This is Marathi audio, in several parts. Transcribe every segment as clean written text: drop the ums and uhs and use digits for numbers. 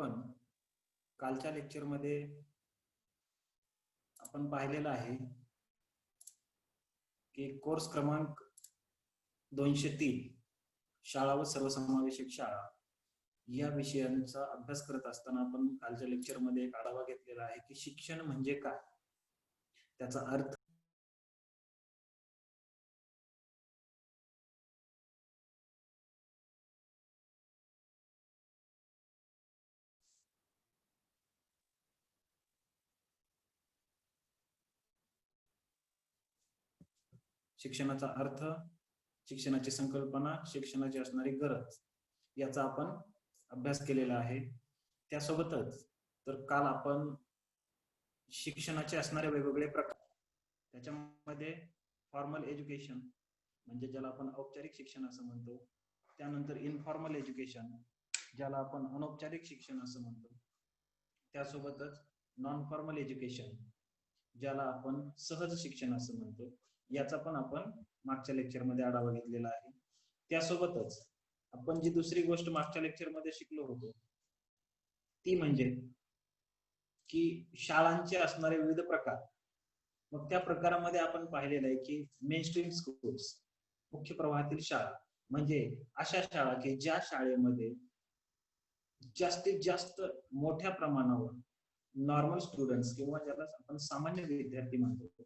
आपण कालच्या लेक्चरमध्ये आपण पाहिलेलं आहे की कोर्स क्रमांक 203 शाळा व सर्वसमावेशक शाळा या विषयांचा अभ्यास करत असताना आपण कालच्या लेक्चरमध्ये एक आढावा घेतलेला आहे की शिक्षण म्हणजे काय, त्याचा अर्थ, शिक्षणाचा अर्थ, शिक्षणाची संकल्पना, शिक्षणाची असणारी गरज याचा आपण अभ्यास केलेला आहे. त्यासोबतच तर काल आपण शिक्षणाचे असणारे वेगवेगळे प्रकार, त्याच्यामध्ये फॉर्मल एज्युकेशन म्हणजे ज्याला आपण औपचारिक शिक्षण असं म्हणतो, त्यानंतर इनफॉर्मल एज्युकेशन ज्याला आपण अनौपचारिक शिक्षण असं म्हणतो, त्यासोबतच नॉन फॉर्मल एज्युकेशन ज्याला आपण सहज शिक्षण असं म्हणतो, याचा पण आपण मागच्या लेक्चरमध्ये आढावा घेतलेला आहे. त्यासोबतच आपण जी दुसरी गोष्ट मागच्या लेक्चरमध्ये शिकलो होतो ती म्हणजे की शाळांचे असणारे विविध प्रकार. मग त्या प्रकारामध्ये आपण पाहिलेलं आहे की मेनस्ट्रीम स्कूल्स, मुख्य प्रवाहातील शाळा म्हणजे अशा शाळा की ज्या शाळेमध्ये जास्तीत जास्त मोठ्या प्रमाणावर नॉर्मल स्टुडंट्स किंवा ज्याला आपण सामान्य विद्यार्थी म्हणतो,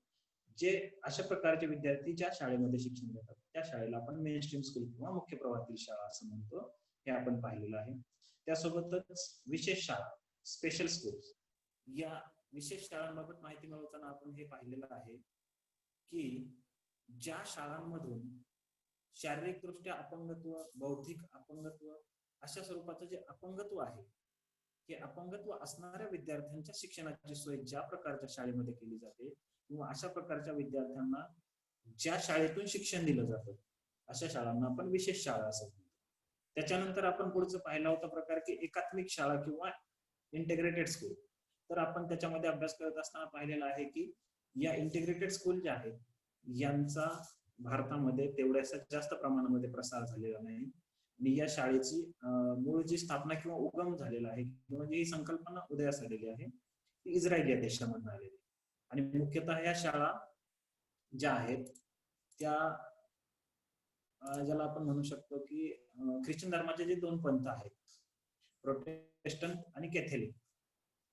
जे अशा प्रकारचे विद्यार्थी ज्या शाळेमध्ये शिक्षण घेतात त्या शाळेला आपण मेनस्ट्रीम स्कूल किंवा मुख्य प्रवाहातील शाळा असं म्हणतो, हे आपण पाहिलेलं आहे. त्यासोबतच विशेष शाळा, स्पेशल स्कूल्स, या विशेष शाळांबाबत माहिती मिळवताना आपण हे पाहिलेलं आहे की ज्या शाळांमधून शारीरिकदृष्ट्या अपंगत्व, बौद्धिक अपंगत्व अशा स्वरूपाचं जे अपंगत्व आहे, हे अपंगत्व असणाऱ्या विद्यार्थ्यांच्या शिक्षणाची सोय ज्या प्रकारच्या शाळेमध्ये केली जाते किंवा अशा प्रकारच्या विद्यार्थ्यांना ज्या शाळेतून शिक्षण दिलं जातं अशा शाळांना आपण विशेष शाळा असं म्हणतो. त्याच्यानंतर आपण पुढचं पाहिला होता प्रकार की एकात्मिक शाळा किंवा इंटिग्रेटेड स्कूल. तर आपण त्याच्यामध्ये अभ्यास करत असताना पाहिलेला आहे की या इंटिग्रेटेड स्कूल ज्या आहेत यांचा भारतामध्ये तेवढ्याशा जास्त प्रमाणामध्ये प्रसार झालेला नाही आणि या शाळेची मूळ जी स्थापना किंवा उगम झालेला आहे किंवा जी संकल्पना उदयास आलेली आहे ती इस्रायल या देशामधून आलेली आणि मुख्यतः या शाळा ज्या आहेत त्या ज्याला आपण म्हणू शकतो की ख्रिश्चन धर्माचे जे दोन पंथ आहेत, प्रोटेस्टंट आणि कॅथोलिक,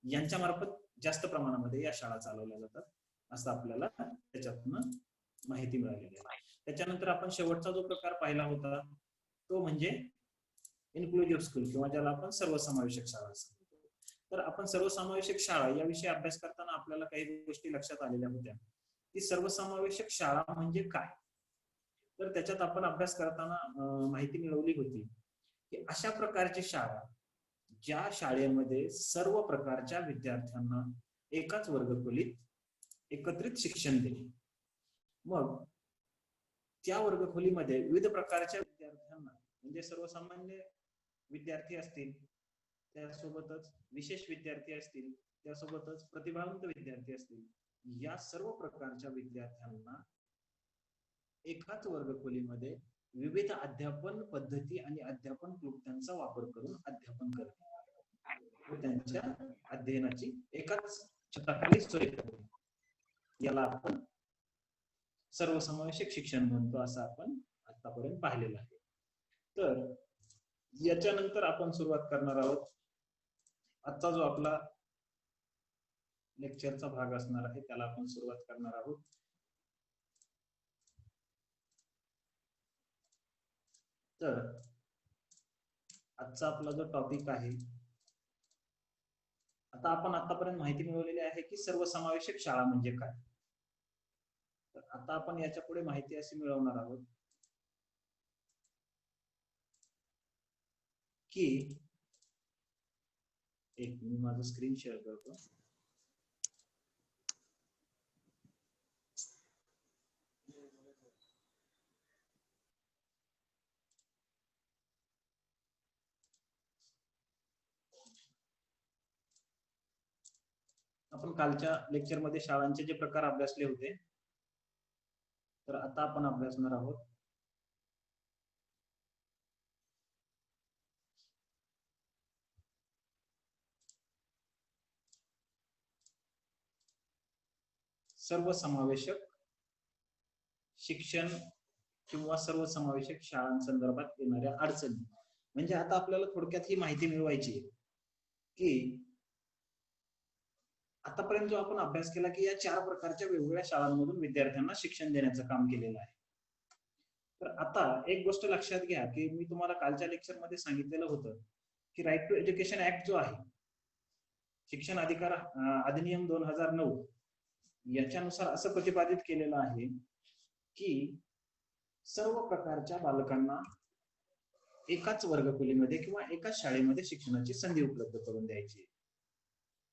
यांच्या मार्फत जास्त प्रमाणामध्ये या शाळा चालवल्या जातात असं आपल्याला त्याच्यातून माहिती मिळालेली आहे. त्याच्यानंतर आपण शेवटचा जो प्रकार पाहिला होता तो म्हणजे इन्क्लुझिव्ह स्कूल किंवा ज्याला आपण सर्वसमावेशक शाळा असं म्हणतो. तर आपण सर्वसमावेशक शाळा याविषयी अभ्यास करताना आपल्याला काही गोष्टी लक्षात आलेल्या होत्या की सर्वसमावेशक शाळा म्हणजे काय. तर त्याच्यात आपण अभ्यास करताना माहिती मिळवली होती की अशा प्रकारची शाळा ज्या शाळेमध्ये सर्व प्रकारच्या विद्यार्थ्यांना एकाच वर्गखोलीत एकत्रित शिक्षण देणे. मग त्या वर्गखोलीमध्ये विविध प्रकारच्या विद्यार्थ्यांना म्हणजे सर्वसामान्य विद्यार्थी असतील, त्यासोबतच विशेष विद्यार्थी असतील, त्यासोबतच प्रतिभावंत विद्यार्थी असतील, या सर्व प्रकारच्या विद्यार्थ्यांना एकाच वर्गखोलीमध्ये विविध अध्यापन पद्धती आणि अध्यापन क्लुप्त्यांचा वापर करून अध्यापन करणे व त्यांच्या अध्ययनाची एकाच छताखाली सोय करणे, याला आपण सर्वसमावेशक शिक्षण म्हणतो असं आपण आतापर्यंत पाहिलेलं आहे. तर याच्यानंतर आपण सुरुवात करणार आहोत आजचा जो आपला लेक्चरचा भाग असणार आहे त्याला आपण सुरुवात करणार आहोत. तर आजचा आपला जो टॉपिक आहे, आता आपण आतापर्यंत माहिती मिळवलेली आहे की सर्वसमावेशक शाळा म्हणजे काय. तर आता आपण याच्या पुढे माहिती अशी मिळवणार आहोत की एक मी माझं स्क्रीन शेअर करतो. आपण कालच्या लेक्चरमध्ये शाळांचे जे प्रकार अभ्यासले होते, तर आता आपण अभ्यासणार आहोत सर्वसमावेशक शिक्षण किंवा सर्वसमावेशक शाळांसंदर्भात येणाऱ्या अडचणी. म्हणजे आता आपल्याला थोडक्यात ही माहिती मिळवायची आहे की आतापर्यंत जो आपण अभ्यास केला की या 4 प्रकारच्या वेगवेगळ्या शाळांमधून विद्यार्थ्यांना शिक्षण देण्याचं काम केलेलं आहे. तर आता एक गोष्ट लक्षात घ्या की मी तुम्हाला कालच्या लेक्चर मध्ये सांगितलेलं होतं की राईट टू एज्युकेशन ऍक्ट जो आहे, शिक्षण अधिकार अधिनियम 2009, याच्यानुसार असं प्रतिपादित केलेलं आहे की सर्व प्रकारच्या बालकांना एकाच वर्गखोलीमध्ये किंवा एकाच शाळेमध्ये शिक्षणाची संधी उपलब्ध करून द्यायची.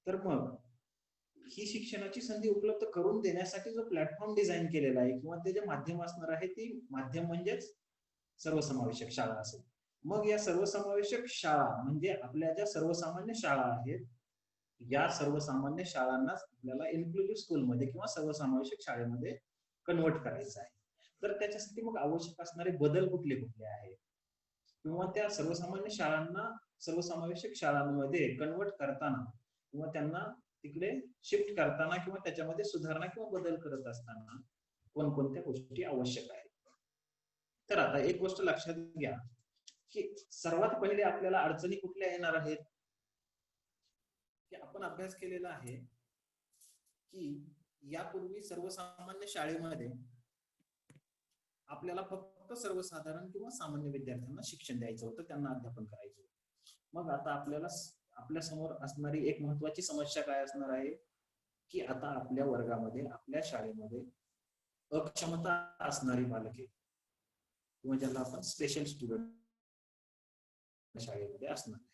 तर मग ही शिक्षणाची संधी उपलब्ध करून देण्यासाठी जो प्लॅटफॉर्म डिझाईन केलेला आहे किंवा ते जे माध्यम असणार आहे ती माध्यम म्हणजेच सर्वसमावेशक शाळा असेल. मग या सर्वसमावेशक शाळा म्हणजे आपल्या ज्या सर्वसामान्य शाळा आहेत, या सर्वसामान्य शाळांनाच आपल्याला इन्क्लुझिव्ह स्कूलमध्ये किंवा सर्वसमावेशक शाळेमध्ये कन्वर्ट करायचं आहे. तर त्याच्यासाठी मग आवश्यक असणारे बदल कुठले कुठले आहेत किंवा त्या सर्वसामान्य शाळांना सर्वसमावेशक शाळांमध्ये कन्वर्ट करताना किंवा त्यांना तिकडे शिफ्ट करताना किंवा त्याच्यामध्ये सुधारणा किंवा बदल करत असताना कोणकोणत्या गोष्टी आवश्यक आहेत. तर आता एक गोष्ट लक्षात घ्या की सर्वात पहिले आपल्याला अडचणी कुठल्या येणार आहेत, की आपण अभ्यास केलेला आहे की यापूर्वी सर्वसामान्य शाळेमध्ये आपल्याला फक्त सर्वसाधारण किंवा सामान्य विद्यार्थ्यांना शिक्षण द्यायचं होतं, त्यांना अध्यापन करायचं होतं. मग आता आपल्या समोर असणारी एक महत्वाची समस्या काय असणार आहे की आता आपल्या वर्गामध्ये आपल्या शाळेमध्ये अक्षमता असणारी बालके किंवा ज्याला आपण स्पेशल स्टुडंट शाळेमध्ये असणार आहे.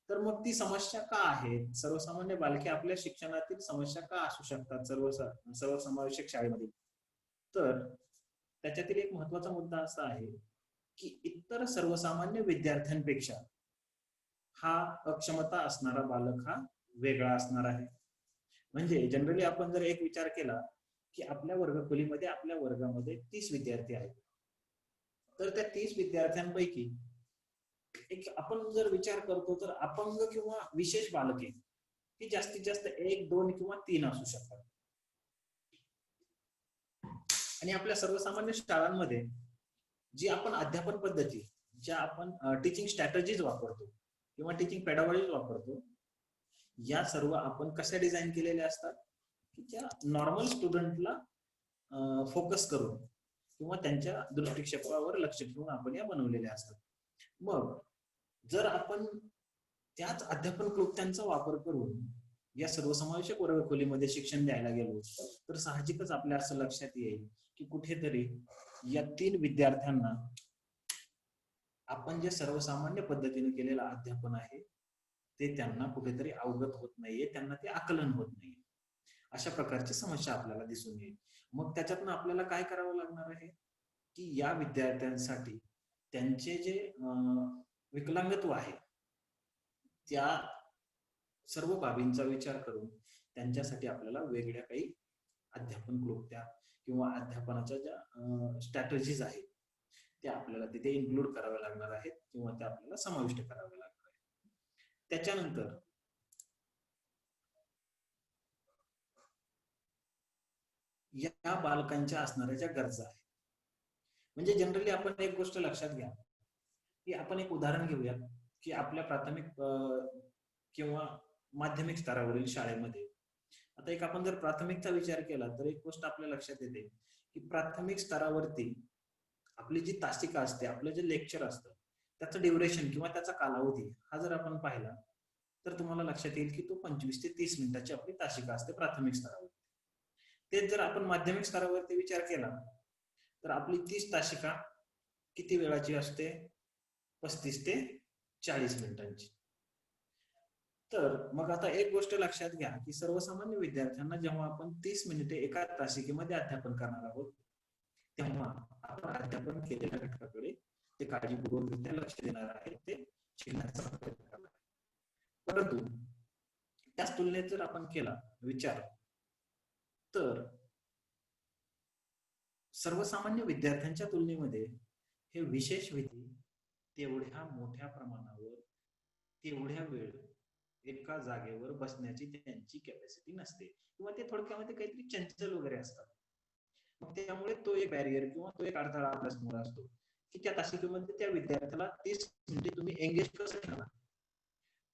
तर मग ती समस्या का आहे, सर्वसामान्य बालके आपल्या शिक्षणातील समस्या का असू शकतात सर्वसमावेशक शाळेमध्ये. तर त्याच्यातील एक महत्वाचा मुद्दा असा आहे की इतर सर्वसामान्य विद्यार्थ्यांपेक्षा हा अक्षमता असणारा बालक हा वेगळा असणार आहे. म्हणजे जनरली आपण जर एक विचार केला की आपल्या वर्गखोलीमध्ये आपल्या वर्गामध्ये 30 विद्यार्थी आहेत, तर त्या 30 विद्यार्थ्यांपैकी एक आपण जर विचार करतो तर अपंग किंवा विशेष बालके ही जास्तीत जास्त 1, 2 किंवा 3 असू शकतात. आणि आपल्या सर्वसामान्य शाळांमध्ये जी आपण अध्यापन पद्धती, ज्या आपण टीचिंग स्ट्रॅटेजीज वापरतो किंवा टीचिंग पेडागॉजीज वापरतो, या सर्व आपण कशा डिझाईन केलेल्या असतात की त्या नॉर्मल स्टुडंटला फोकस करून किंवा त्यांच्या दृष्टिक्षेपावर लक्ष ठेवून आपण या बनवलेल्या असतात. मग जर आपण त्याच अध्यापन क्लृप्त्यांचा वापर करून या सर्वसमावेशक वर्गखोलीमध्ये शिक्षण द्यायला गेलो तर साहजिकच आपल्या असं लक्षात येईल की कुठेतरी या 3 विद्यार्थ्यांना आपण जे सर्वसामान्य पद्धतीने केलेलं अध्यापन आहे ते त्यांना कुठेतरी अवगत होत नाहीये, त्यांना ते आकलन होत नाहीये. अशा प्रकारची समस्या आपल्याला दिसून येईल. मग त्याच्यातनं आपल्याला काय करावं लागणार आहे की या विद्यार्थ्यांसाठी त्यांचे जे विकलांगत्व आहे त्या सर्व बाबींचा विचार करून त्यांच्यासाठी आपल्याला वेगळ्या काही अध्यापन क्लृप्त्या किंवा अध्यापनाच्या ज्या स्ट्रॅटेजीज आहेत त्या आपल्याला तिथे इन्क्लूड कराव्या लागणार आहेत किंवा त्या आपल्याला समाविष्ट कराव्या लागणार आहेत. त्याच्यानंतर या बालकांच्या असणाऱ्या ज्या गरजा आहेत, म्हणजे जनरली आपण एक गोष्ट लक्षात घ्या की आपण एक उदाहरण घेऊया की आपल्या प्राथमिक किंवा माध्यमिक स्तरावरील शाळेमध्ये आता एक आपण जर प्राथमिकचा विचार केला तर एक गोष्ट आपल्या लक्षात येते की प्राथमिक स्तरावरती आपली जी तासिका असते, आपलं जे लेक्चर असतं त्याचं ड्युरेशन किंवा त्याचा कालावधी हा जर आपण पाहिला तर तुम्हाला लक्षात येईल की तो 25 ते 30 मिनिटाची आपली तासिका असते प्राथमिक स्तरावर. तेच जर आपण माध्यमिक स्तरावरती विचार केला तर आपली 30 तासिका किती वेळाची असते, 35 ते 40 मिनिटांची. तर मग आता एक गोष्ट लक्षात घ्या की सर्वसामान्य विद्यार्थ्यांना जेव्हा आपण 30 मिनिटे एका तासिकेमध्ये अध्यापन करणार आहोत तेव्हा आपण अध्यापन केलेल्या घटकाकडे ते काळजीपूर्वक लक्ष देणार आहे, ते शिकण्याचा प्रयत्न करणार आहे. परंतु त्याच तुलनेत जर आपण केला विचार तर सर्वसामान्य विद्यार्थ्यांच्या तुलनेमध्ये हे विशेष विधी तेवढ्या मोठ्या प्रमाणावर तेवढ्या वेळ एका जागेवर बसण्याची त्यांची कॅपॅसिटी नसते, किंवा ते थोडक्यामध्ये काहीतरी चंचल वगैरे असतात. मग त्यामुळे तो एक बॅरियर किंवा तो एक अडथळा आपल्यासमोर असतो की त्या तासिकेमध्ये त्या विद्यार्थ्याला 30 मिनिटे तुम्ही एंगेज कसं ठेवणार,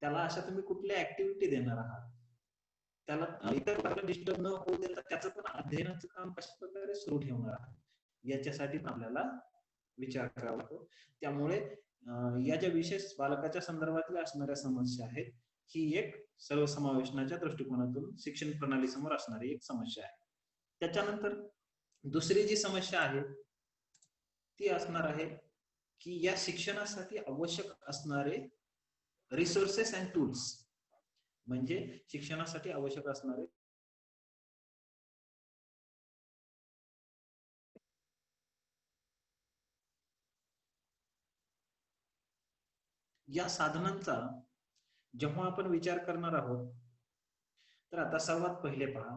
त्याला अशा तुम्ही कुठल्या ऍक्टिव्हिटी देणार आहात, त्याला इतर डिस्टर्ब न होऊ देता त्याचं पण अध्ययनाचं काम कशा प्रकारे सुरू ठेवणार आहात, याच्यासाठी आपल्याला विचार करावा लागतो. त्यामुळे या ज्या विशेष बालकाच्या संदर्भातल्या असणाऱ्या समस्या आहेत, ही एक सर्वसमावेशनाच्या दृष्टिकोनातून शिक्षण प्रणाली समोर असणारी एक समस्या आहे. त्याच्यानंतर दुसरी जी समस्या आहे ती असणार आहे की या शिक्षणासाठी आवश्यक असणारे रिसोर्सेस अँड टूल्स, म्हणजे शिक्षणासाठी आवश्यक असणारे या साधनांचा जेव्हा आपण विचार करणार आहोत, तर आता सर्वात पहिले पहा,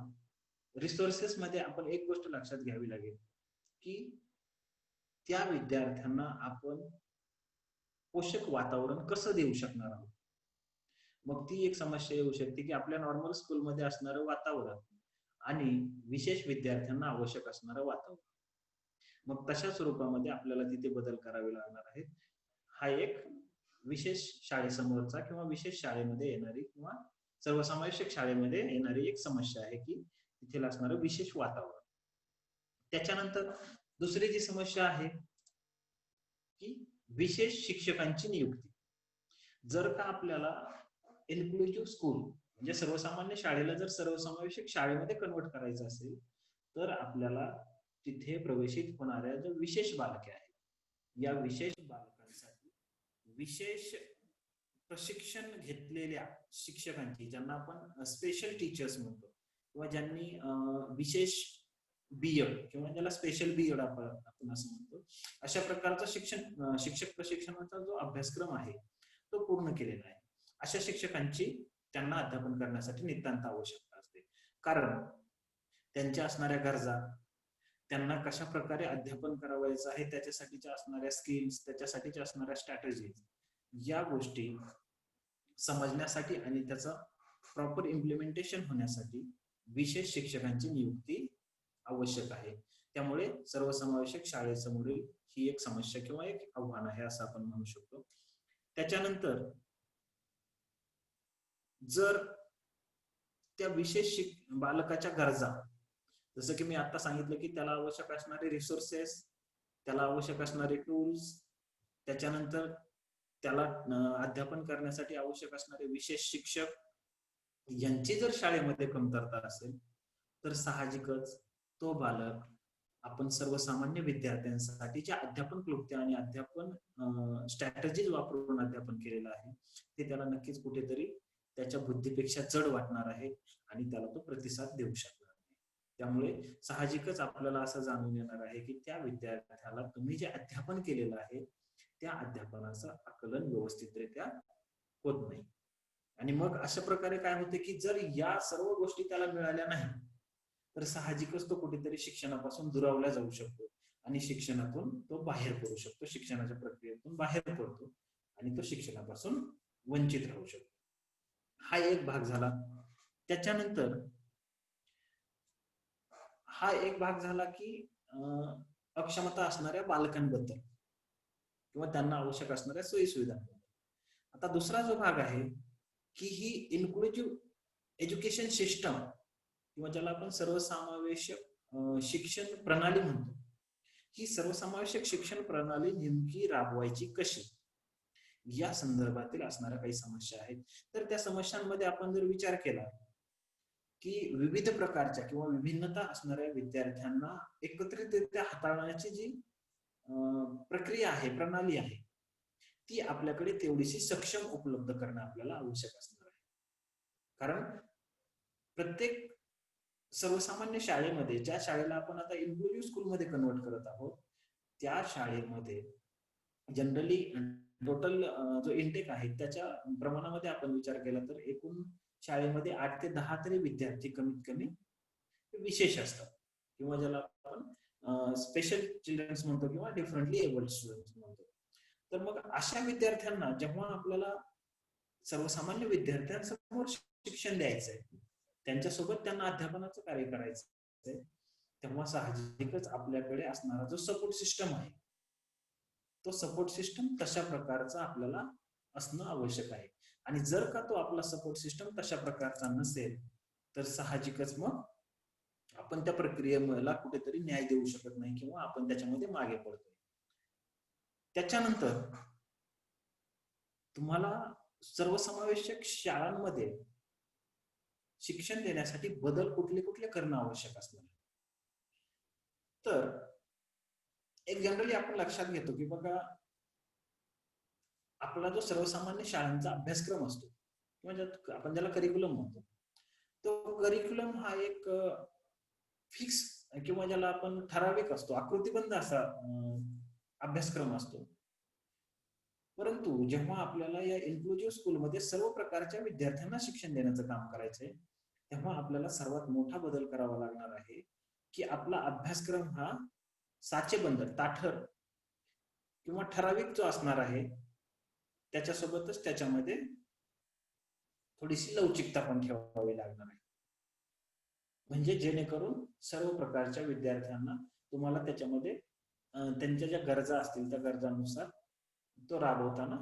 रिसोर्सेस मध्ये आपण एक गोष्ट लक्षात घ्यावी लागेल की त्या विद्यार्थ्यांना आपण पोषक वातावरण कसं देऊ शकणार आहोत. मग ती एक समस्या येऊ शकते की आपल्या नॉर्मल स्कूलमध्ये असणारं वातावरण आणि विशेष विद्यार्थ्यांना आवश्यक असणारं वातावरण, मग तशा स्वरूपामध्ये आपल्याला तिथे बदल करावे लागणार आहेत. हा एक विशेष शाळेसमोरचा किंवा विशेष शाळेमध्ये येणारी किंवा सर्वसमावेशक शाळेमध्ये येणारी एक समस्या आहे की तिथे असणारं विशेष वातावरण. त्याच्यानंतर दुसरी जी समस्या आहे की विशेष शिक्षकांची नियुक्ती. जर का आपल्याला इन्क्लुझिव्ह स्कूल म्हणजे सर्वसामान्य शाळेला जर सर्वसमावेशक शाळेमध्ये कन्वर्ट करायचं असेल, तर आपल्याला तिथे प्रवेशित होणाऱ्या ज्या विशेष बालके आहेत, या विशेष बालकांसाठी विशेष प्रशिक्षण घेतलेल्या शिक्षकांची, ज्यांना आपण स्पेशल टीचर्स म्हणतो किंवा ज्यांनी विशेष बीएड किंवा ज्याला स्पेशल बीएड आपण असं म्हणतो, अशा प्रकारचा शिक्षक प्रशिक्षणाचा जो अभ्यासक्रम आहे तो पूर्ण केलेला आहे. अशा शिक्षकांची त्यांना अध्यापन करण्यासाठी नितांत आवश्यकता असते, कारण त्यांच्या असणाऱ्या गरजा, त्यांना कशा प्रकारे अध्यापन करावायचं आहे त्याच्यासाठीच्या असणाऱ्या स्किल्स, त्याच्यासाठीच्या असणाऱ्या स्ट्रॅटेजीज, या गोष्टी समजण्यासाठी आणि त्याचं प्रॉपर इम्प्लिमेंटेशन होण्यासाठी विशेष शिक्षकांची नियुक्ती आवश्यक आहे. त्यामुळे सर्वसमावेशक शाळेसमोरील ही एक समस्या किंवा एक आव्हान आहे असं आपण म्हणू शकतो. त्याच्यानंतर जर त्या विशेष बालकाच्या गरजा, जसं की मी आता सांगितलं की त्याला आवश्यक असणारे रिसोर्सेस, त्याला आवश्यक असणारे टूल्स, त्याच्यानंतर त्याला अध्यापन करण्यासाठी आवश्यक असणारे विशेष शिक्षक, यांची जर शाळेमध्ये कमतरता असेल, तर साहजिकच तो बालक आपण सर्वसामान्य विद्यार्थ्यांसाठी ज्या अध्यापन क्लुप्त्या आणि अध्यापन स्ट्रॅटेजीज वापरून अध्यापन केलेलं आहे ते त्याला नक्कीच कुठेतरी त्याच्या बुद्धीपेक्षा जड वाटणार आहे आणि त्याला तो प्रतिसाद देऊ शकणार नाही. त्यामुळे साहजिकच आपल्याला असं जाणून येणार आहे की त्या विद्यार्थ्याला तुम्ही जे अध्यापन केलेलं आहे त्या अध्यापनाचं आकलन व्यवस्थितरित्या होत नाही. आणि मग अशा प्रकारे काय होते की जर या सर्व गोष्टी त्याला मिळाल्या नाही, तर साहजिकच तो कुठेतरी शिक्षणापासून दुरावला जाऊ शकतो आणि शिक्षणातून तो बाहेर पडू शकतो, शिक्षणाच्या प्रक्रियेतून बाहेर पडतो आणि तो शिक्षणापासून वंचित राहू शकतो. हा एक भाग झाला. त्याच्यानंतर हा एक भाग झाला की अक्षमता असणाऱ्या बालकांबद्दल किंवा त्यांना आवश्यक असणाऱ्या सोयी सुविधांबद्दल. आता दुसरा जो भाग आहे की ही इन्क्लुझिव्ह एज्युकेशन सिस्टम किंवा ज्याला आपण सर्वसमावेशक शिक्षण प्रणाली म्हणतो, ही सर्वसमावेशक शिक्षण प्रणाली नेमकी राबवायची कशी, या संदर्भातील असणाऱ्या काही समस्या आहेत. तर त्या समस्यांमध्ये आपण जर विचार केला की विविध प्रकारच्या किंवा विभिन्नता असणाऱ्या विद्यार्थ्यांना एकत्रितरित्या हाताळण्याची जी प्रक्रिया आहे, प्रणाली आहे, ती आपल्याकडे तेवढीशी सक्षम उपलब्ध करणं आपल्याला आवश्यक असणार आहे. कारण प्रत्येक सर्वसामान्य शाळेमध्ये, ज्या शाळेला आपण आता इन्क्लुझिव्ह स्कूलमध्ये कन्वर्ट करत आहोत, त्या शाळेमध्ये जनरली टोटल जो इंटेक आहे त्याच्या प्रमाणामध्ये आपण विचार केला तर एकूण शाळेमध्ये 8 ते 10 तरी विद्यार्थी कमीत कमी विशेष असतात किंवा ज्याला आपण स्पेशल चिल्ड्रन्स म्हणतो किंवा डिफरंटली एबल्ड स्टुडंट्स म्हणतो. तर मग अशा विद्यार्थ्यांना जेव्हा आपल्याला सर्वसामान्य विद्यार्थ्यांसमोर शिक्षण द्यायचंय, त्यांच्यासोबत त्यांना अध्यापनाचं कार्य करायचंय, तेव्हा साहजिकच आपल्याकडे असणारा जो सपोर्ट सिस्टम आहे, तो सपोर्ट सिस्टम तशा प्रकारचा आपल्याला असणं आवश्यक आहे. आणि जर का तो आपला सपोर्ट सिस्टम तशा प्रकारचा नसेल तर साहजिकच मग आपण त्या प्रक्रियेला कुठेतरी न्याय देऊ शकत नाही किंवा आपण त्याच्यामध्ये मागे पडतो. त्याच्यानंतर तुम्हाला सर्वसमावेशक शाळांमध्ये शिक्षण देण्यासाठी बदल कुठले कुठले करणं आवश्यक असणार. तर एक जनरली आपण लक्षात घेतो की बघा, आपला जो सर्वसामान्य शाळांचा अभ्यासक्रम असतो किंवा आपण ज्याला करिक्युलम म्हणतो, तो करिक्युलम हा एक फिक्स किंवा ज्याला आपण ठराविक असतो, आकृतीबद्ध असा अभ्यासक्रम असतो. परंतु जेव्हा आपल्याला या इन्क्लुझिव्ह स्कूलमध्ये सर्व प्रकारच्या विद्यार्थ्यांना शिक्षण देण्याचं काम करायचंय, तेव्हा आपल्याला सर्वात मोठा बदल करावा लागणार आहे की आपला अभ्यासक्रम हा साचेबंद, ताठर किंवा ठराविक जो असणार आहे, त्याच्यासोबतच त्याच्यामध्ये थोडीशी लवचिकता पण ठेवावी लागणार आहे. म्हणजे जेणेकरून सर्व प्रकारच्या विद्यार्थ्यांना तुम्हाला त्याच्यामध्ये त्यांच्या ज्या गरजा असतील त्या गरजांनुसार तो राबवताना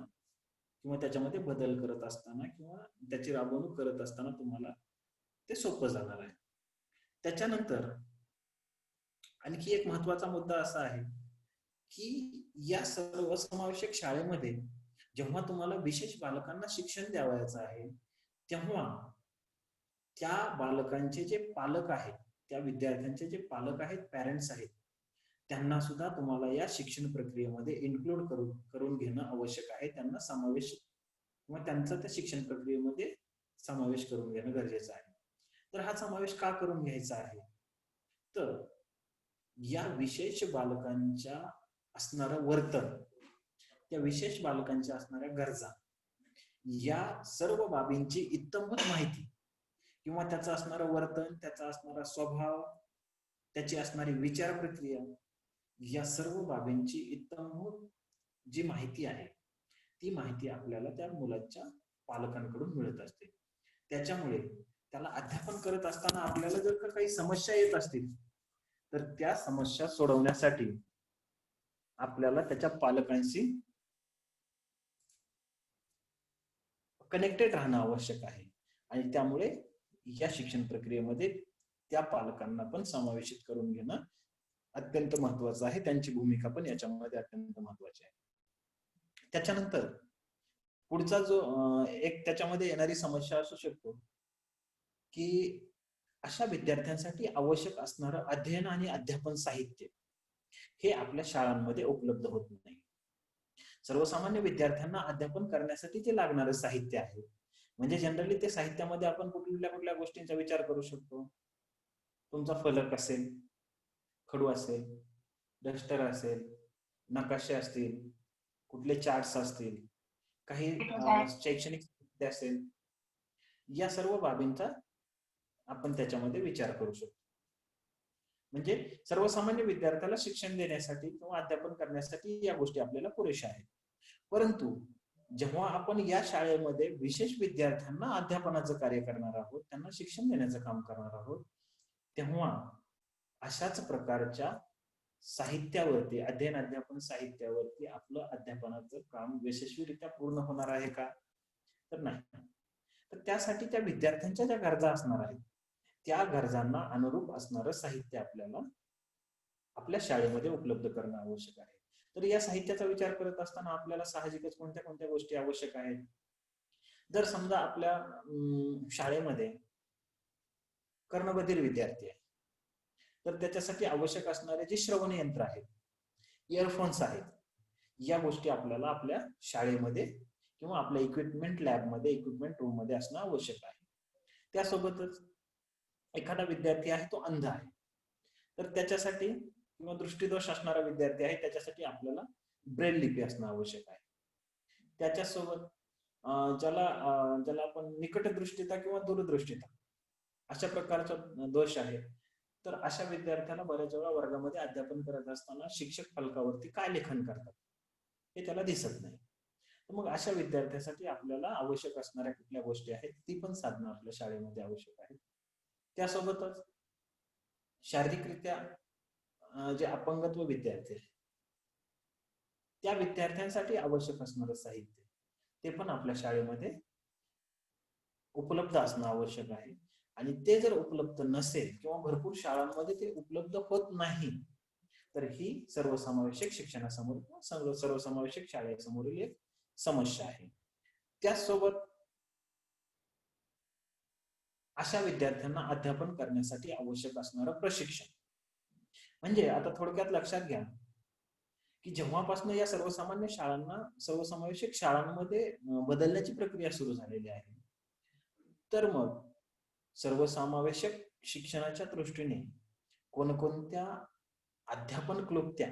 किंवा त्याच्यामध्ये बदल करत असताना किंवा त्याची राबवणूक करत असताना तुम्हाला ते सोपं जाणार आहे. त्याच्यानंतर आणखी एक महत्वाचा मुद्दा असा आहे की या सर्वसमावेशक शाळेमध्ये जेव्हा तुम्हाला विशेष बालकांना शिक्षण द्यावायचं आहे, तेव्हा त्या बालकांचे जे पालक आहेत, त्या विद्यार्थ्यांचे जे पालक आहेत, पॅरेंट्स आहेत, त्यांना सुद्धा तुम्हाला या शिक्षण प्रक्रियेमध्ये इन्क्लूड करून घेणं आवश्यक आहे. त्यांना समावेश किंवा त्यांचा त्या शिक्षण प्रक्रियेमध्ये समावेश करून घेणं गरजेचं आहे. तर हा समावेश का करून घ्यायचा आहे, तर या विशेष बालकांच्या असणारं वर्तन, त्या विशेष बालकांच्या असणाऱ्या गरजा, या सर्व बाबींची इत्तमभूत माहिती किंवा त्याचं असणारं वर्तन, त्याचा असणारा स्वभाव, त्याची असणारी विचार प्रक्रिया, या सर्व बाबींची इत्तमभूत जी माहिती आहे, ती माहिती आपल्याला त्या मुलाच्या पालकांकडून मिळत असते. त्याच्यामुळे त्याला अध्यापन करत असताना आपल्याला जर का काही समस्या येत असतील तर त्या समस्या सोडवण्यासाठी आपल्याला त्याच्या पालकांशी कनेक्टेड राहणं आवश्यक आहे. आणि त्यामुळे या शिक्षण प्रक्रियेमध्ये त्या पालकांना पण समावेशित करून घेणं अत्यंत महत्वाचं आहे. त्यांची भूमिका पण याच्यामध्ये अत्यंत महत्वाची आहे. त्याच्यानंतर पुढचा जो एक त्याच्यामध्ये येणारी समस्या असू शकतो की अशा विद्यार्थ्यांसाठी आवश्यक असणारं अध्ययन आणि अध्यापन साहित्य हे आपल्या शाळांमध्ये उपलब्ध होत नाही. सर्वसामान्य विद्यार्थ्यांना अध्यापन करण्यासाठी जे लागणारं साहित्य आहे, म्हणजे जनरली ते साहित्यामध्ये आपण कुठल्या कुठल्या गोष्टींचा विचार करू शकतो. तुमचा फलक असेल, खडू असेल, डस्टर असेल, नकाशे असतील, कुठले चार्ट्स असतील, काही शैक्षणिक साहित्य असेल, या सर्व बाबींचा आपण त्याच्यामध्ये विचार करू शकतो. म्हणजे सर्वसामान्य विद्यार्थ्याला शिक्षण देण्यासाठी किंवा अध्यापन करण्यासाठी या गोष्टी आपल्याला पुरेशा आहेत. परंतु जेव्हा आपण या शाळेमध्ये विशेष विद्यार्थ्यांना अध्यापनाचं कार्य करणार आहोत, त्यांना शिक्षण देण्याचं काम करणार आहोत, तेव्हा अशाच प्रकारच्या साहित्यावरती, अध्ययन अध्यापन साहित्यावरती आपलं अध्यापनाचं काम यशस्वीरित्या पूर्ण होणार आहे का, तर नाही. तर त्यासाठी त्या विद्यार्थ्यांच्या ज्या गरजा असणार आहेत, त्या गरजांना अनुरूप असणारं साहित्य आपल्याला आपल्या शाळेमध्ये उपलब्ध करणं आवश्यक आहे. तर या साहित्याचा विचार करत असताना आपल्याला साहजिकच कोणत्या कोणत्या गोष्टी आवश्यक आहेत. जर समजा आपल्या शाळेमध्ये कर्णबधिर विद्यार्थी आहे, तर त्याच्यासाठी आवश्यक असणारे जे श्रवण यंत्र आहेत, इयरफोन्स आहेत, या गोष्टी आपल्याला आपल्या शाळेमध्ये किंवा आपल्या इक्विपमेंट लॅबमध्ये, इक्विपमेंट रूम मध्ये असणं आवश्यक आहे. त्यासोबतच एखादा विद्यार्थी आहे तो अंध आहे, तर त्याच्यासाठी किंवा दृष्टीदोष असणारा विद्यार्थी आहे, त्याच्यासाठी आपल्याला ब्रेल लिपी असणं आवश्यक आहे. त्याच्यासोबत ज्याला आपण निकटदृष्टीता किंवा दूरदृष्टीता अशा प्रकारचा दोष आहे, तर अशा विद्यार्थ्यांना बऱ्याच वेळा वर्गामध्ये अध्यापन करत असताना शिक्षक फलकावरती काय लेखन करतात हे त्याला दिसत नाही. मग अशा विद्यार्थ्यांसाठी आपल्याला आवश्यक असणाऱ्या कुठल्या गोष्टी आहेत ती पण साधनं आपल्या शाळेमध्ये आवश्यक आहेत. त्यासोबतच शारीरिकरित्या जे अपंगत्व विद्यार्थी आहेत त्या विद्यार्थ्यांसाठी आवश्यक असणारं साहित्य ते पण आपल्या शाळेमध्ये उपलब्ध असणं आवश्यक आहे. आणि ते जर उपलब्ध नसेल किंवा भरपूर शाळांमध्ये ते उपलब्ध होत नाही तर ही सर्वसमावेशक शिक्षणासमोर किंवा सर्वसमावेशक शाळेसमोरील एक समस्या आहे. त्याचसोबत अशा विद्यार्थ्यांना अध्यापन करण्यासाठी आवश्यक असणारं प्रशिक्षण म्हणजे आता थोडक्यात लक्षात घ्या की जेव्हापासून या सर्वसामान्य शाळांना सर्वसमावेशक शाळांमध्ये बदलण्याची प्रक्रिया सुरू झालेली आहे तर मग सर्वसमावेशक शिक्षणाच्या दृष्टीने कोणकोणत्या अध्यापन क्लुप्त्या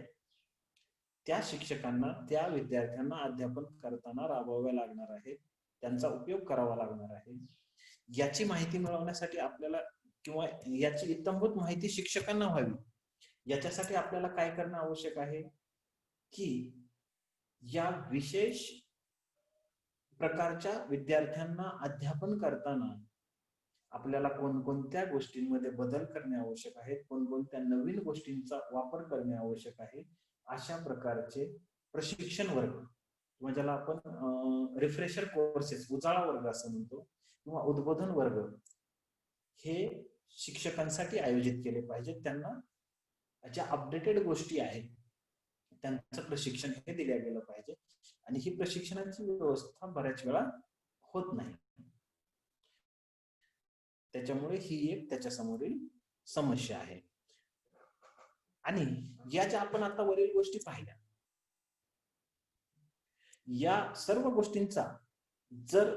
त्या शिक्षकांना त्या विद्यार्थ्यांना अध्यापन करताना राबवाव्या लागणार आहेत, त्यांचा उपयोग करावा लागणार आहे. याची माहिती मिळवण्यासाठी आपल्याला किंवा याची इत्तमभूत माहिती शिक्षकांना व्हावी याच्यासाठी आपल्याला काय करणं आवश्यक आहे की या विशेष प्रकारच्या विद्यार्थ्यांना अध्यापन करताना आपल्याला कोणकोणत्या गोष्टींमध्ये बदल करणे आवश्यक आहे, कोणकोणत्या नवीन गोष्टींचा वापर करणे आवश्यक आहे अशा प्रकारचे प्रशिक्षण वर्ग किंवा ज्याला आपण रिफ्रेशर कोर्सेस उजाळा वर्ग असं म्हणतो किंवा उद्बोधन वर्ग हे शिक्षकांसाठी आयोजित केले पाहिजेत. त्यांना ज्या अपडेटेड गोष्टी आहेत त्यांचं प्रशिक्षण हे दिलं गेलं पाहिजे आणि ही प्रशिक्षणाची व्यवस्था बऱ्याच वेळा होत नाही. त्याच्यामुळे ही एक त्याच्यासमोरील समस्या आहे. आणि या ज्या आपण आता वरील गोष्टी पाहिल्या या सर्व गोष्टींचा जर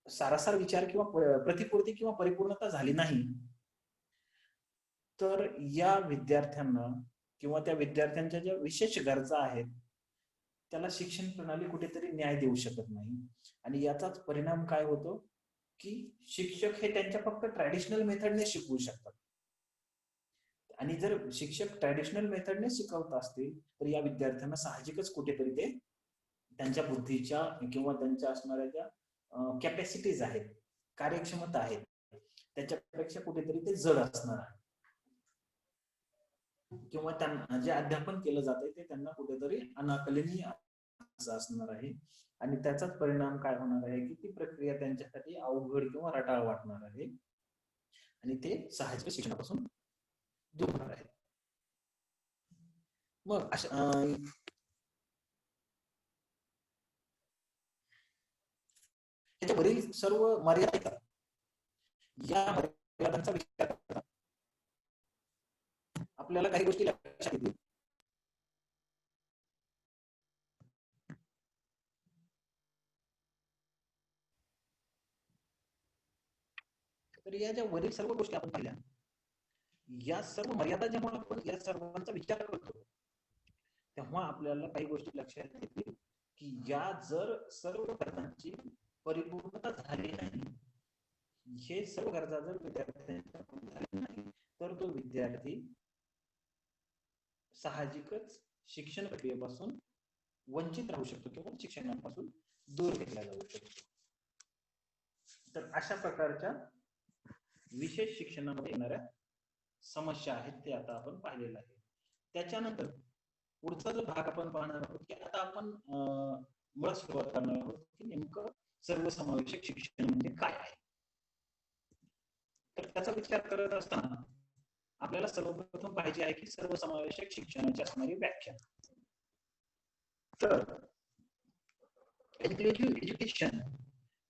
सारासार विचार किंवा प्रतिपूर्ती किंवा परिपूर्णता झाली नाही तर या विद्यार्थ्यांना किंवा त्या विद्यार्थ्यांच्या ज्या विशेष गरजा आहेत त्याला शिक्षण प्रणाली कुठेतरी न्याय देऊ शकत नाही आणि याचाच परिणाम काय होतो की शिक्षक हे त्यांच्या फक्त ट्रॅडिशनल मेथडने शिकवू शकतात आणि जर शिक्षक ट्रॅडिशनल मेथडने शिकवत असतील तर या विद्यार्थ्यांना साहजिकच कुठेतरी ते त्यांच्या बुद्धीच्या किंवा त्यांच्या असणाऱ्या ज्या कॅपॅसिटीज आहेत, कार्यक्षमता आहेत त्याच्यापेक्षा कुठेतरी ते जड असणार आहे किंवा त्यांना जे अध्यापन केलं जात ते त्यांना कुठेतरी अनाकलनीय असणार आहे आणि त्याचाच परिणाम काय होणार आहे की ती प्रक्रिया त्यांच्यासाठी अवघड किंवा रटाळ वाटणार आहे आणि ते साहजिक शिक्षणापासून दूर होणार आहे. मग अशा त्याच्यावरील सर्व मर्यादा या मर्यादांचा विचार करता आपल्याला काही गोष्टी लक्षात येतील. तर या ज्या वरील सर्व गोष्टी आपण पाहिल्या या सर्व मर्यादा जेव्हा आपण या सर्वांचा विचार करतो तेव्हा आपल्याला काही गोष्टी लक्षात येतील की या जर सर्व गरजांची परिपूर्णता झाली नाही, हे सर्व गरजा जर विद्यार्थ्यांच्या झाली नाही तर तो विद्यार्थी साहजिकच शिक्षण प्रक्रियेपासून वंचित राहू शकतो किंवा शिक्षणापासून दूर घेतला जाऊ शकतो. तर अशा प्रकारच्या विशेष शिक्षणामध्ये येणाऱ्या समस्या आहेत ते आता आपण पाहिलेलं आहे. त्याच्यानंतर पुढचा जो भाग आपण पाहणार आहोत की आता आपण मुळात सुरुवात करणार आहोत की नेमकं सर्वसमावेशक शिक्षण म्हणजे काय आहे. तर त्याचा विचार करत असताना आपल्याला सर्वप्रथम पाहिजे आहे की सर्वसमावेशक शिक्षणाची असणारी व्याख्या. तर inclusive education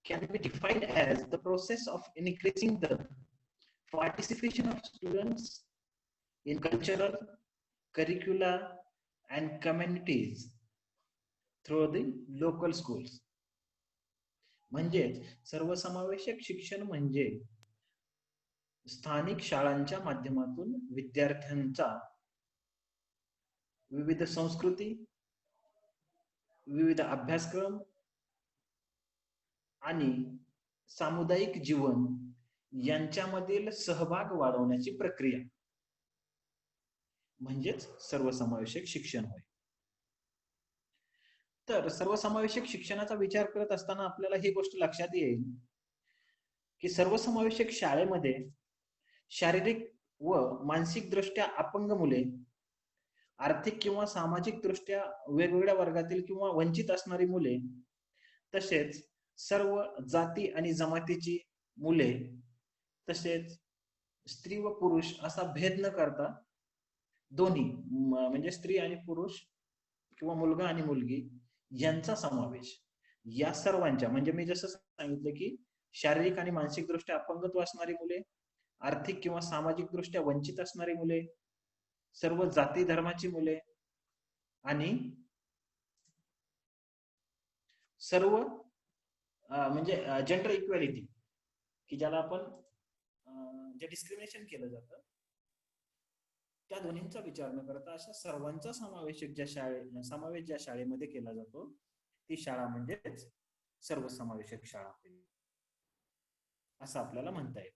can be defined as the process of increasing the participation of students in cultural, curricular and communities through the local schools. म्हणजे सर्वसमावेशक शिक्षण म्हणजे स्थानिक शाळांच्या माध्यमातून विद्यार्थ्यांचा विविध संस्कृती, विविध अभ्यासक्रम आणि सामुदायिक जीवन यांच्यामधील सहभाग वाढवण्याची प्रक्रिया म्हणजेच सर्वसमावेशक शिक्षण होय. तर सर्वसमावेशक शिक्षणाचा विचार करत असताना आपल्याला ही गोष्ट लक्षात येईल की सर्वसमावेशक शाळेमध्ये शारीरिक व मानसिक दृष्ट्या अपंग मुले, आर्थिक किंवा सामाजिक दृष्ट्या वेगवेगळ्या वर्गातील किंवा वंचित असणारी मुले, तसेच सर्व जाती आणि जमातीची मुले, तसेच स्त्री व पुरुष असा भेद न करता दोन्ही म्हणजे स्त्री आणि पुरुष किंवा मुलगा आणि मुलगी यांचा समावेश या सर्वांच्या, म्हणजे मी जसं सांगितलं की शारीरिक आणि मानसिक दृष्ट्या अपंगत्व असणारी मुले, आर्थिक किंवा सामाजिक दृष्ट्या वंचित असणारी मुले, सर्व जाती धर्माची मुले आणि सर्व म्हणजे जेंडर इक्वॅलिटी की ज्याला आपण जे डिस्क्रिमिनेशन केलं जातं त्या दोन्हींचा विचार न करता अशा सर्वांचा समावेश ज्या शाळेमध्ये केला जातो ती शाळा म्हणजेच सर्वसमावेशक शाळा होईल असं आपल्याला म्हणता येईल.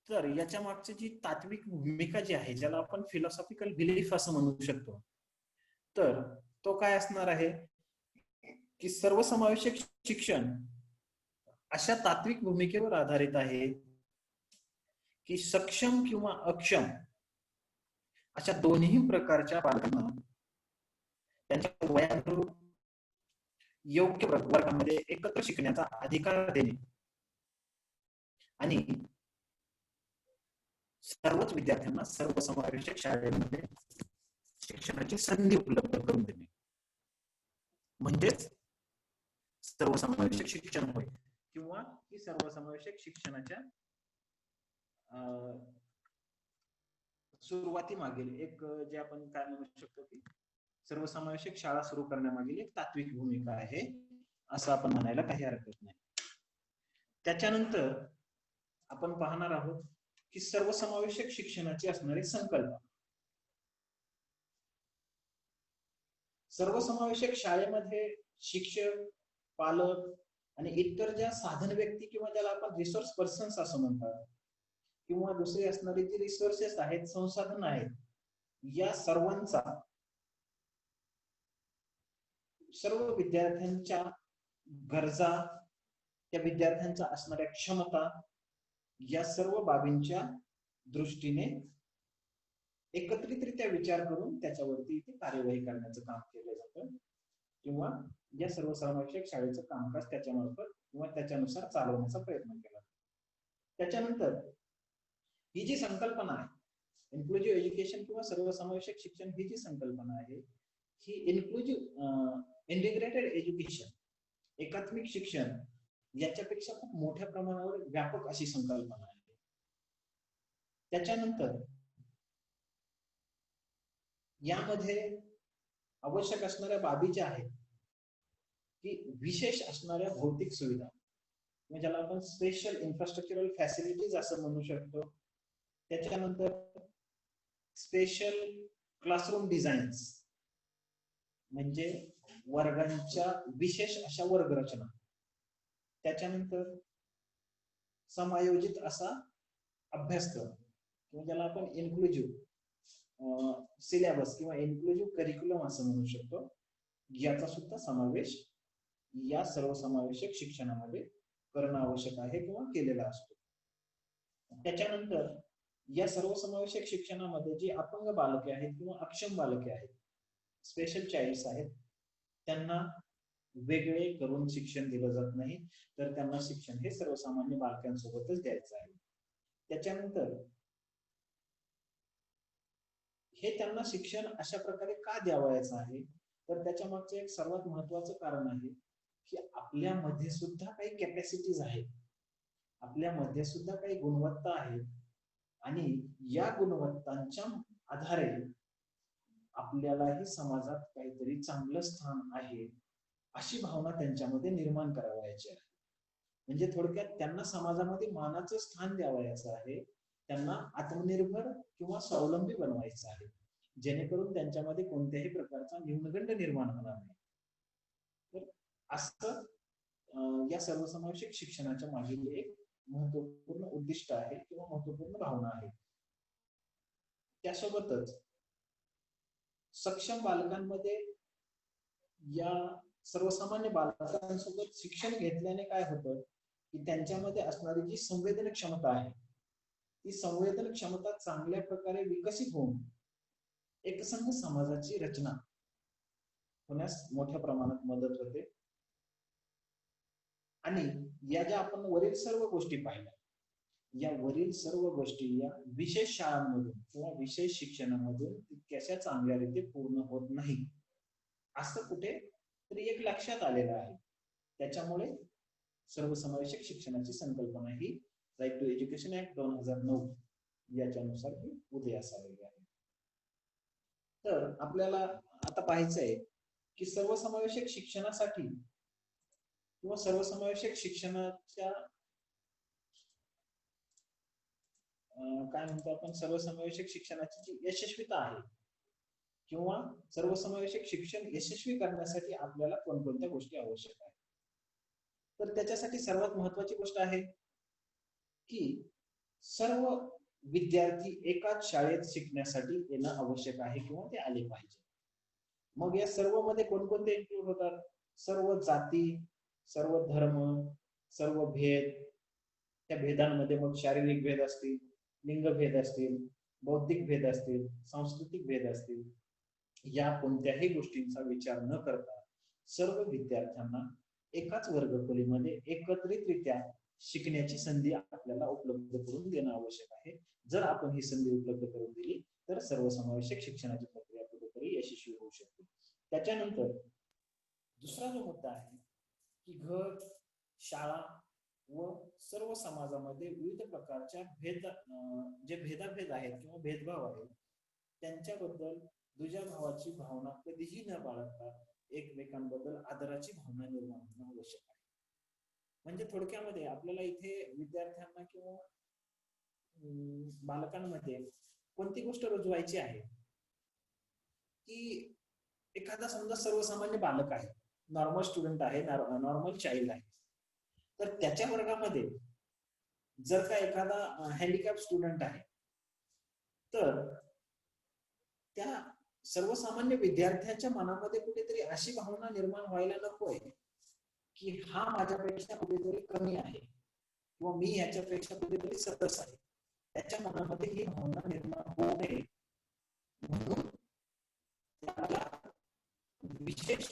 तर याच्या मागची जी तात्विक भूमिका जी आहे, ज्याला आपण फिलॉसॉफिकल बिलीफ असं म्हणू शकतो, तर तो काय असणार आहे की सर्वसमावेशक शिक्षण अशा तात्विक भूमिकेवर आधारित आहे की सक्षम किंवा अक्षम अशा दोन्ही प्रकारच्या बालकांना त्यांच्या वयानुरूप योग्य वर्गामध्ये एकत्र शिकण्याचा अधिकार देणे आणि सर्वच विद्यार्थ्यांना सर्वसमावेशक शाळेमध्ये शिक्षणाची संधी उपलब्ध करून देणे म्हणजेच सर्वसमावेशक शिक्षण होय किंवा ही सर्वसमावेशक शिक्षणाच्या सुरुवाती मागील एक जे आपण काय म्हणू शकतो की सर्वसमावेशक शाळा सुरू करण्यामागील एक तात्विक भूमिका आहे असं आपण म्हणायला काही हरकत नाही. त्याच्यानंतर आपण पाहणार आहोत की सर्वसमावेशक शिक्षणाची असणारी संकल्पना. सर्वसमावेशक शाळेमध्ये शिक्षक, पालक आणि इतर ज्या साधन व्यक्ती किंवा ज्याला आपण रिसोर्स पर्सन्स असं म्हणतात किंवा दुसरी असणारी जी रिसोर्सेस आहेत, संसाधन आहेत, या सर्वांचा सर्व विद्यार्थ्यांच्या गरजा, त्या विद्यार्थ्यांचा असणाऱ्या क्षमता या सर्व बाबींच्या दृष्टीने एकत्रितरित्या विचार करून त्याच्यावरती इथे कार्यवाही करण्याचं काम केलं जातं किंवा या सर्वसमावेशक शाळेचं कामकाज त्याच्यामार्फत किंवा त्याच्यानुसार चालवण्याचा प्रयत्न केला. त्याच्यानंतर ही जी संकल्पना आहे इन्क्लुझिव्ह एज्युकेशन किंवा सर्वसमावेशक शिक्षण, ही जी संकल्पना आहे ही इन्क्लुझिव्ह इंटिग्रेटेड एज्युकेशन, एकात्मिक शिक्षण याच्यापेक्षा खूप मोठ्या प्रमाणावर व्यापक अशी संकल्पना आहे. त्याच्यानंतर यामध्ये आवश्यक असणाऱ्या बाबी ज्या आहेत की विशेष असणाऱ्या भौतिक सुविधा म्हणजे ज्याला आपण स्पेशल इन्फ्रास्ट्रक्चरल फॅसिलिटीज असं म्हणू शकतो. त्याच्यानंतर स्पेशल क्लासरूम डिझाईन्स म्हणजे वर्गांच्या विशेष अशा वर्गरचना. त्याच्यानंतर समायोजित असा अभ्यासक्रम किंवा ज्याला आपण इन्क्लुझिव्ह सिलेबस किंवा इन्क्लुझिव्ह करिक्युलम असं म्हणू शकतो, याचा सुद्धा समावेश या सर्वसमावेशक शिक्षणामध्ये करणं आवश्यक आहे किंवा केलेला असतो. त्याच्यानंतर या सर्वसमावेशक शिक्षणामध्ये जी अपंग बालके आहेत किंवा अक्षम बालके आहेत, स्पेशल चाइल्ड्स आहेत, त्यांना वेगळे करून शिक्षण दिलं जात नाही, तर त्यांना शिक्षण हे सर्वसामान्य बालकांसोबतच द्यायचं आहे. त्याच्यानंतर हे त्यांना शिक्षण अशा प्रकारे का द्यावायचं आहे, तर त्याच्या मागचं एक सर्वात महत्वाचं कारण आहे की आपल्यामध्ये सुद्धा काही कॅपॅसिटीज आहेत, आपल्यामध्ये सुद्धा काही गुणवत्ता आहेत आणि या गुणवत्तांच्या आधारे आपल्यालाही समाजात काहीतरी चांगलं स्थान आहे अशी भावना त्यांच्यामध्ये निर्माण करावायची आहे. म्हणजे थोडक्यात त्यांना समाजामध्ये मानाचं स्थान द्यावायचं आहे, त्यांना आत्मनिर्भर किंवा स्वावलंबी बनवायचं आहे, जेणेकरून त्यांच्यामध्ये कोणत्याही प्रकारचा न्यूनगंड निर्माण होणार नाही. तर असं या सर्वसमावेशक शिक्षणाच्या मागील एक महत्वपूर्ण उद्दिष्ट आहे किंवा महत्वपूर्ण भावना आहे. त्यासोबतच सक्षम बालकांमध्ये या सर्वसामान्य बालकांसोबत शिक्षण घेतल्याने काय होतं की त्यांच्यामध्ये असणारी जी संवेदन क्षमता आहे ती संवेदन क्षमता चांगल्या प्रकारे विकसित होऊन एकसंघ समाजाची रचना होण्यास मोठ्या प्रमाणात मदत होते. आणि या ज्या आपण वरील सर्व गोष्टी पाहिल्या, या वरील सर्व गोष्टी या विशेष शाळांमधून किंवा विशेष शिक्षणामधून तितक्याशा चांगल्या रीती पूर्ण होत नाही असं कुठे तरी एक लक्षात आलेलं आहे. त्याच्यामुळे सर्वसमावेशक शिक्षणाची संकल्पना ही राईट टू एज्युकेशन ऍक्ट 2009 याच्यानुसार ही उदयास आलेली आहे. तर आपल्याला आता पाहायचं आहे की सर्वसमावेशक शिक्षणासाठी किंवा सर्वसमावेशक शिक्षणाच्या काय म्हणतो आपण सर्वसमावेशक शिक्षणाची जी यशस्वीता आहे किंवा सर्वसमावेशक शिक्षण यशस्वी करण्यासाठी आपल्याला कोणकोणत्या गोष्टी आवश्यक आहेत. तर त्याच्यासाठी सर्वात महत्वाची गोष्ट आहे की सर्व विद्यार्थी एकाच शाळेत शिकण्यासाठी येणं आवश्यक आहे किंवा ते आले पाहिजे. मग या सर्व मध्ये कोणकोणते इन्क्लूड होतात? सर्व जाती, सर्व धर्म, सर्व भेद, त्या भेदांमध्ये मग शारीरिक भेद असतील, लिंगभेद असतील, बौद्धिक भेद असतील, सांस्कृतिक भेद असतील, या कोणत्याही गोष्टींचा विचार न करता सर्व विद्यार्थ्यांना एकाच वर्गखोलीमध्ये एकत्रितरित्या शिकण्याची संधी आपल्याला उपलब्ध करून देणं आवश्यक आहे. जर आपण ही संधी उपलब्ध करून दिली तर सर्वसमावेशक शिक्षणाची प्रक्रिया कुठेतरी यशस्वी होऊ शकते. त्याच्यानंतर दुसरा जो मुद्दा आहे की घर, शाळा व सर्व समाजामध्ये विविध प्रकारच्या जे भेदाभेद आहेत किंवा भेदभाव आहेत त्यांच्याबद्दल दुजाभावाची भावना कधीही न बाळगता एकमेकांबद्दल आदराची भावना निर्माण होणं आवश्यक आहे. म्हणजे थोडक्यामध्ये आपल्याला इथे विद्यार्थ्यांना किंवा बालकांमध्ये कोणती गोष्ट रुजवायची आहे की एखादा समजा सर्वसामान्य बालक आहे, नॉर्मल स्टुडंट आहे, नॉर्मल चाइल्ड आहे, तर त्याच्या वर्गामध्ये जर का एखादा हँडिकॅप स्टुडंट आहे तर त्या सर्वसामान्य विद्यार्थ्यांच्या मनामध्ये कुठेतरी अशी भावना निर्माण व्हायला नकोय की हा माझ्यापेक्षा कुठेतरी कमी आहे किंवा मी याच्यापेक्षा कुठेतरी सरस आहे. त्याच्या मनामध्ये ही भावना निर्माण होऊ नये म्हणून विशेष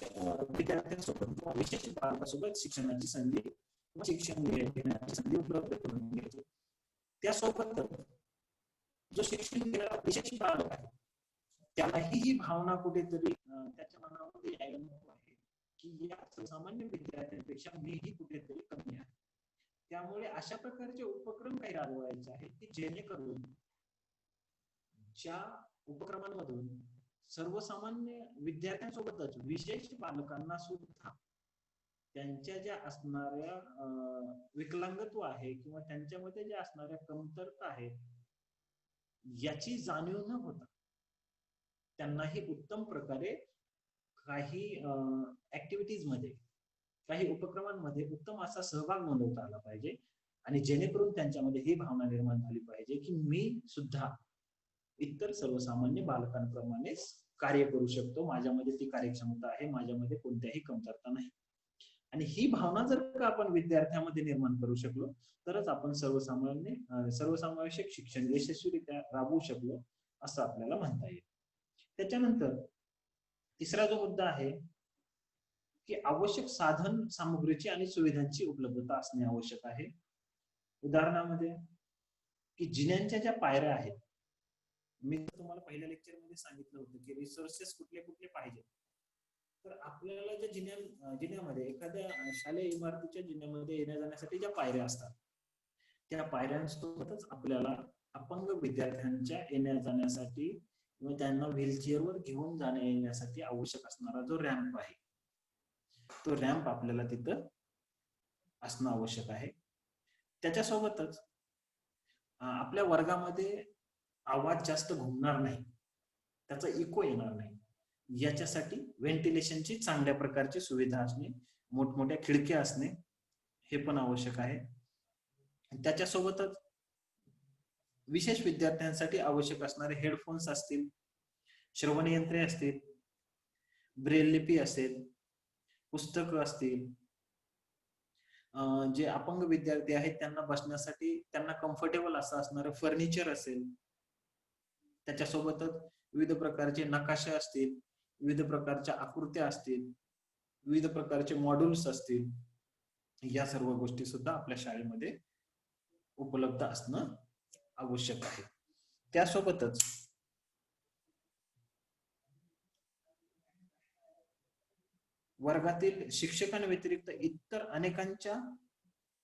विद्यार्थ्यांसोबत किंवा विशेष बालकासोबत शिक्षणाची संधी किंवा शिक्षण घेण्याची संधी उपलब्ध करून देतो. त्यासोबत जो शिक्षण घेणारा विशेष बालक आहे त्यालाही ही भावना कुठेतरी त्याच्या मनामध्ये यायला नको आहे की या सामान्य विद्यार्थ्यांपेक्षा मीही कुठेतरी कमी आहे. त्यामुळे अशा प्रकारचे उपक्रम काही राबवायचे आहेत की जेणेकरून ज्या उपक्रमांमधून सर्वसामान्य विद्यार्थ्यांसोबतच विशेष बालकांना सुद्धा त्यांच्या ज्या असणाऱ्या विकलांगत्व आहे किंवा त्यांच्यामध्ये ज्या असणाऱ्या कमतरता आहेत याची जाणीव न होता त्यांनाही उत्तम प्रकारे काही ऍक्टिव्हिटीज मध्ये, काही उपक्रमांमध्ये उत्तम असा सहभाग नोंदवता आला पाहिजे आणि जेणेकरून त्यांच्यामध्ये ही भावना निर्माण झाली पाहिजे की मी सुद्धा इतर सर्वसामान्य बालकांप्रमाणेच कार्य करू शकतो, माझ्यामध्ये ती कार्यक्षमता आहे, माझ्यामध्ये कोणत्याही कमतरता नाही. आणि ही भावना जर का आपण विद्यार्थ्यांमध्ये निर्माण करू शकलो तरच आपण सर्वसमावेशक शिक्षण यशस्वीरित्या राबवू शकलो असं आपल्याला म्हणता येईल. त्याच्यानंतर तिसरा जो मुद्दा आहे की आवश्यक साधन सामुग्रीची आणि सुविधांची उपलब्धता असणे आवश्यक आहे. उदाहरणामध्ये की जिन्यांच्या ज्या पायऱ्या आहेत, मी तुम्हाला पहिल्या लेक्चरमध्ये सांगितलं होतं की रिसोर्सेस कुठले कुठले पाहिजे. तर आपल्याला ज्या जिन्यामध्ये एखाद्या शालेय इमारतीच्या जिन्यामध्ये येण्या जाण्यासाठी ज्या पायऱ्या असतात त्या पायऱ्यांसोबतच आपल्याला अपंग विद्यार्थ्यांच्या येण्या जाण्यासाठी किंवा त्यांना व्हीलचेअरवर घेऊन जाण्या येण्यासाठी आवश्यक असणारा जो रॅम्प आहे तो रॅम्प आपल्याला तिथं असणं आवश्यक आहे. त्याच्यासोबतच आपल्या वर्गामध्ये आवाज जास्त घुमणार नाही, त्याचा इको येणार नाही याच्यासाठी व्हेंटिलेशनची चांगल्या प्रकारची सुविधा असणे, मोठमोठ्या खिडक्या असणे हे पण आवश्यक आहे. त्याच्यासोबतच विशेष विद्यार्थ्यांसाठी आवश्यक असणारे हेडफोन्स असतील, श्रवण यंत्रे असतील, ब्रेल लिपी असेल, पुस्तकं असतील, जे अपंग विद्यार्थी आहेत त्यांना बसण्यासाठी त्यांना कम्फर्टेबल असं असणारं फर्निचर असेल, त्याच्यासोबतच विविध प्रकारचे नकाशे असतील, विविध प्रकारच्या आकृत्या असतील, विविध प्रकारचे मॉड्यूल्स असतील, या सर्व गोष्टी सुद्धा आपल्या शाळेमध्ये उपलब्ध असणं आवश्यक आहे. त्यासोबतच वर्गातील शिक्षकांव्यतिरिक्त इतर अनेकांच्या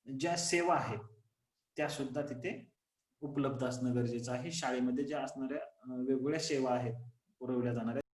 ज्या सेवा आहेत त्या सुद्धा तिथे उपलब्ध असणं गरजेचं आहे. शाळेमध्ये ज्या असणाऱ्या वेगवेगळ्या सेवा आहेत पुरवल्या जाणाऱ्या